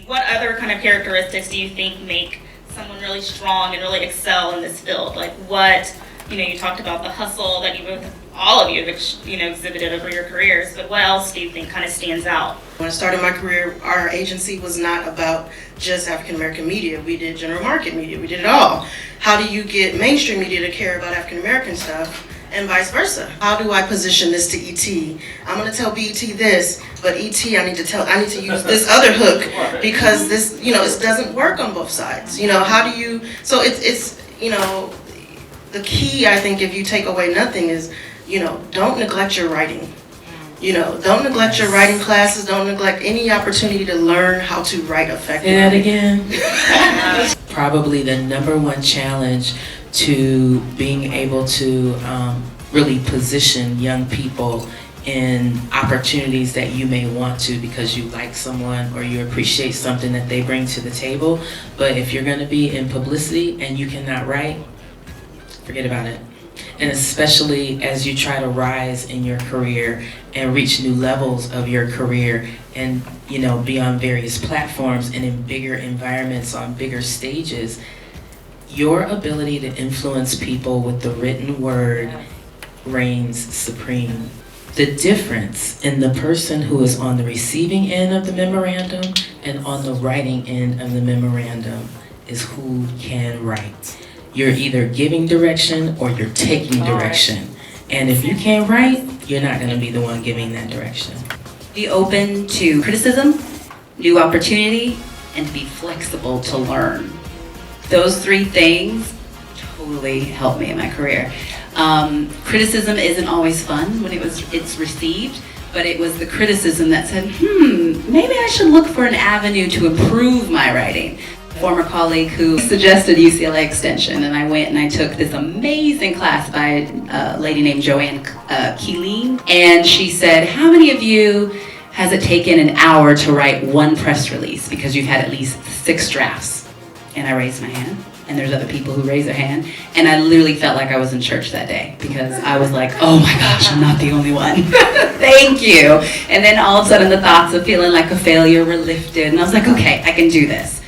What other kind of characteristics do you think make someone really strong and really excel in this field? Like what, you talked about the hustle that all of you have, exhibited over your careers, but what else do you think kind of stands out? When I started my career, our agency was not about just African American media. We did general market media. We did it all. How do you get mainstream media to care about African American stuff? And vice versa. How do I position this to ET? I'm going to tell BET this, but ET I need to use this other hook because this, it doesn't work on both sides. How do you? So it's the key, I think, if you take away nothing is, don't neglect your writing. Don't neglect your writing classes. Don't neglect any opportunity to learn how to write effectively. Say that again. Probably the number one challenge to being able to really position young people in opportunities that you may want to because you like someone or you appreciate something that they bring to the table. But if you're going to be in publicity and you cannot write, forget about it. And especially as you try to rise in your career and reach new levels of your career and be on various platforms and in bigger environments on bigger stages, your ability to influence people with the written word reigns supreme. The difference in the person who is on the receiving end of the memorandum and on the writing end of the memorandum is who can write. You're either giving direction or you're taking direction. And if you can't write, you're not going to be the one giving that direction. Be open to criticism, new opportunity, and to be flexible to learn. Those three things totally helped me in my career. Criticism isn't always fun when it's received, but it was the criticism that said, maybe I should look for an avenue to improve my writing. Former colleague who suggested UCLA Extension, and I went and I took this amazing class by a lady named Joanne Keeleen, and she said, how many of you has it taken an hour to write one press release because you've had at least 6 drafts? And I raised my hand, and there's other people who raised their hand, and I literally felt like I was in church that day because I was like, oh my gosh, I'm not the only one. Thank you. And then all of a sudden the thoughts of feeling like a failure were lifted, and I was like, okay, I can do this.